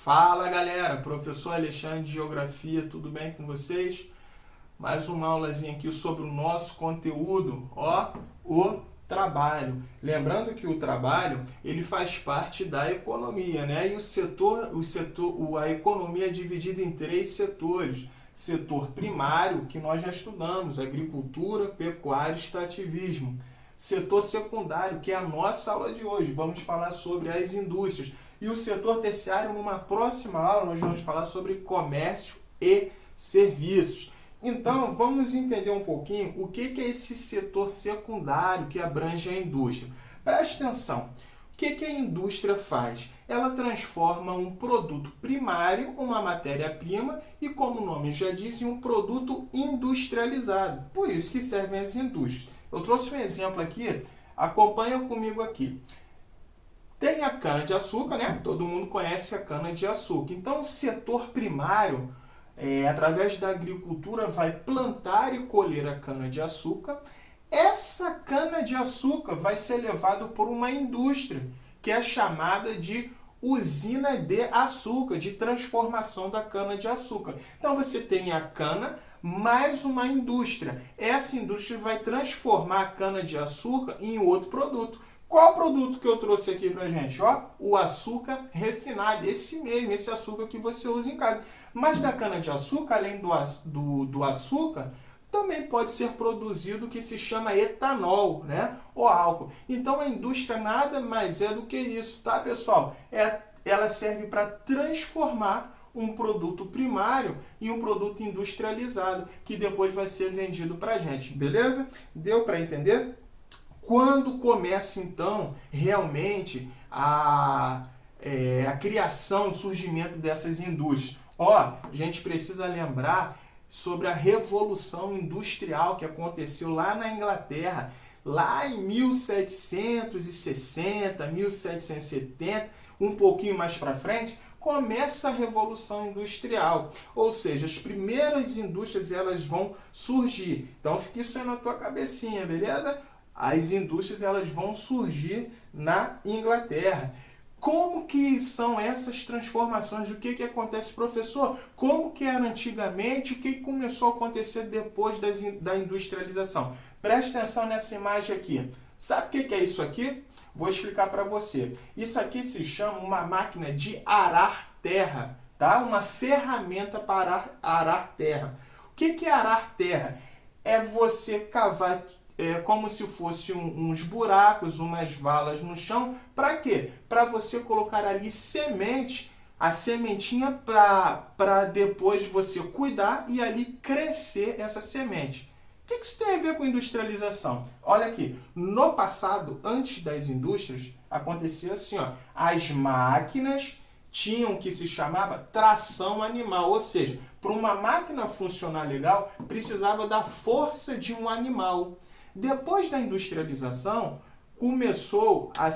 Fala galera, professor Alexandre de Geografia, tudo bem com vocês? Mais uma aulazinha aqui sobre o nosso conteúdo, o trabalho. Lembrando que o trabalho, ele faz parte da economia, né? E a economia é dividida em 3 setores. Setor primário, que nós já estudamos, agricultura, pecuária e extrativismo. Setor secundário, que é a nossa aula de hoje, vamos falar sobre as indústrias. E o setor terciário, numa próxima aula, nós vamos falar sobre comércio e serviços. Então, vamos entender um pouquinho o que é esse setor secundário que abrange a indústria. Preste atenção, o que a indústria faz? Ela transforma um produto primário, uma matéria-prima, e como o nome já diz, em um produto industrializado. Por isso que servem as indústrias. Eu trouxe um exemplo aqui, acompanha comigo aqui. Tem a cana-de-açúcar, né? Todo mundo conhece a cana-de-açúcar. Então, o setor primário, através da agricultura, vai plantar e colher a cana-de-açúcar. Essa cana-de-açúcar vai ser levada por uma indústria, que é chamada de usina de açúcar, de transformação da cana-de-açúcar. Então, você tem a cana mais uma indústria. Essa indústria vai transformar a cana-de-açúcar em outro produto. Qual produto que eu trouxe aqui pra gente? O açúcar refinado, esse mesmo, esse açúcar que você usa em casa. Mas da cana-de-açúcar, além do açúcar, também pode ser produzido o que se chama etanol, né? O álcool. Então a indústria nada mais é do que isso, tá, pessoal? Ela serve para transformar um produto primário em um produto industrializado, que depois vai ser vendido para a gente, beleza? Deu para entender? Quando começa, então, realmente a criação, o surgimento dessas indústrias? A gente precisa lembrar sobre a Revolução Industrial que aconteceu lá na Inglaterra, lá em 1760, 1770, um pouquinho mais para frente, começa a Revolução Industrial, ou seja, as primeiras indústrias elas vão surgir. Então fica isso aí na tua cabecinha, beleza? As indústrias elas vão surgir na Inglaterra. Como que são essas transformações? O que acontece, professor? Como que era antigamente? O que começou a acontecer depois da industrialização? Preste atenção nessa imagem aqui. Sabe o que é isso aqui? Vou explicar para você. Isso aqui se chama uma máquina de arar terra, tá? Uma ferramenta para arar terra. O que é arar terra? É você cavar como se fosse uns buracos, umas valas no chão. Para quê? Para você colocar ali semente, a sementinha para depois você cuidar e ali crescer essa semente. O que isso tem a ver com industrialização? Olha aqui, no passado, antes das indústrias, acontecia assim, as máquinas tinham o que se chamava tração animal, ou seja, para uma máquina funcionar legal, precisava da força de um animal. Depois da industrialização, começou a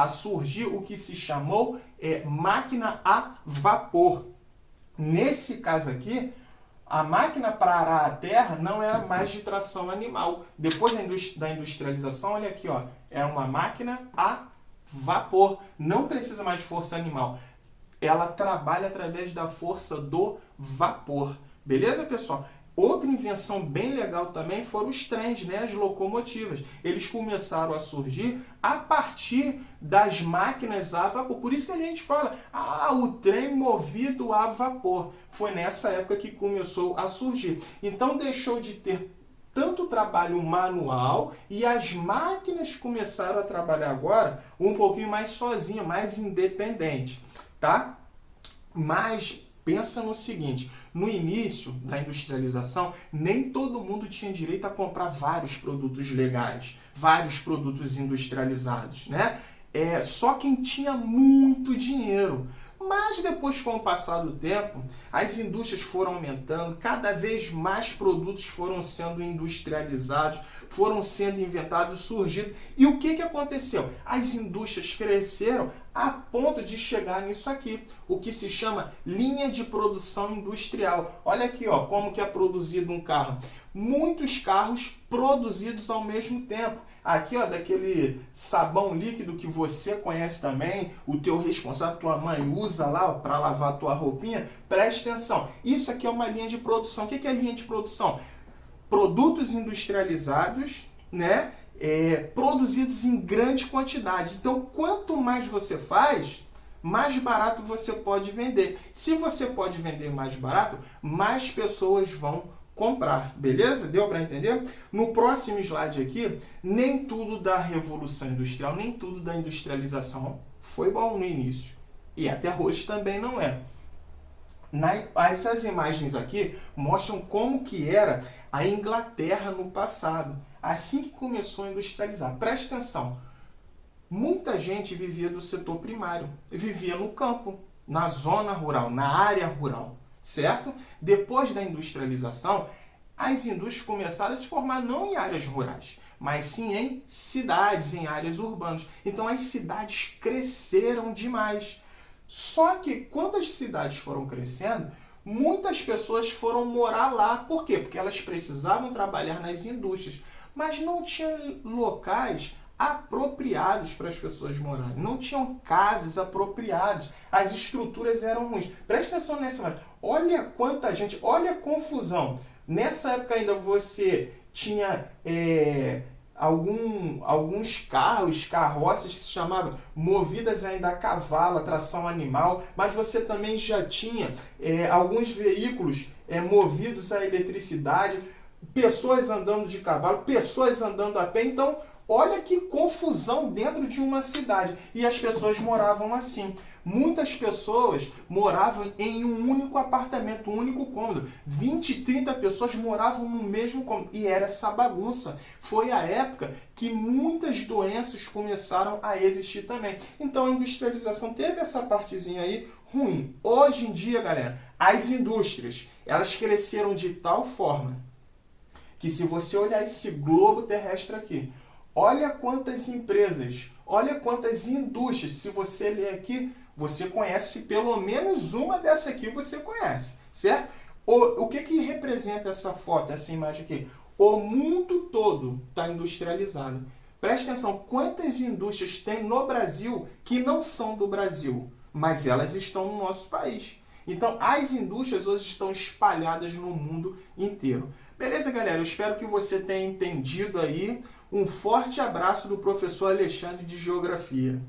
surgir o que se chamou máquina a vapor. Nesse caso aqui, a máquina para arar a terra não era mais de tração animal. Depois da industrialização, olha aqui, é uma máquina a vapor. Não precisa mais de força animal. Ela trabalha através da força do vapor. Beleza, pessoal? Outra invenção bem legal também foram os trens, né? As locomotivas. Eles começaram a surgir a partir das máquinas a vapor. Por isso que a gente fala, o trem movido a vapor. Foi nessa época que começou a surgir. Então deixou de ter tanto trabalho manual e as máquinas começaram a trabalhar agora um pouquinho mais sozinha, mais independente, tá? Mas pensa no seguinte, no início da industrialização, nem todo mundo tinha direito a comprar vários produtos legais, vários produtos industrializados, né? Só quem tinha muito dinheiro. Mas depois, com o passar do tempo, as indústrias foram aumentando, cada vez mais produtos foram sendo industrializados, foram sendo inventados, surgindo. E o que aconteceu? As indústrias cresceram, a ponto de chegar nisso aqui, o que se chama linha de produção industrial. Olha aqui, ó, como que é produzido um carro. Muitos carros produzidos ao mesmo tempo. Aqui, ó, daquele sabão líquido que você conhece também, o teu responsável, tua mãe usa lá para lavar a tua roupinha. Preste atenção, isso aqui é uma linha de produção. O que é linha de produção? Produtos industrializados, né? Produzidos em grande quantidade. Então, quanto mais você faz, mais barato você pode vender. Se você pode vender mais barato, mais pessoas vão comprar, beleza? Deu para entender? No próximo slide aqui, nem tudo da Revolução Industrial, nem tudo da industrialização foi bom no início. E até hoje também não é. Essas imagens aqui mostram como que era a Inglaterra no passado, assim que começou a industrializar. Preste atenção, muita gente vivia do setor primário, vivia no campo, na zona rural, na área rural, certo? Depois da industrialização, as indústrias começaram a se formar não em áreas rurais, mas sim em cidades, em áreas urbanas. Então as cidades cresceram demais. Só que quando as cidades foram crescendo, muitas pessoas foram morar lá. Por quê? Porque elas precisavam trabalhar nas indústrias, mas não tinham locais apropriados para as pessoas morarem. Não tinham casas apropriadas. As estruturas eram ruins. Presta atenção nessa imagem. Olha quanta gente, olha a confusão. Nessa época ainda você tinha alguns carros, carroças que se chamavam movidas ainda a cavalo, a tração animal, mas você também já tinha alguns veículos movidos a eletricidade, pessoas andando de cavalo, pessoas andando a pé. Então, olha que confusão dentro de uma cidade. E as pessoas moravam assim. Muitas pessoas moravam em um único apartamento, um único cômodo. 20, 30 pessoas moravam no mesmo cômodo. E era essa bagunça. Foi a época que muitas doenças começaram a existir também. Então a industrialização teve essa partezinha aí ruim. Hoje em dia, galera, as indústrias, elas cresceram de tal forma que se você olhar esse globo terrestre aqui, olha quantas empresas, olha quantas indústrias. Se você ler aqui, você conhece pelo menos uma dessa aqui, você conhece, certo? O que representa essa foto, essa imagem aqui? O mundo todo está industrializado. Preste atenção, quantas indústrias tem no Brasil que não são do Brasil, mas elas estão no nosso país. Então, as indústrias hoje estão espalhadas no mundo inteiro. Beleza, galera? Eu espero que você tenha entendido aí. Um forte abraço do professor Alexandre de Geografia.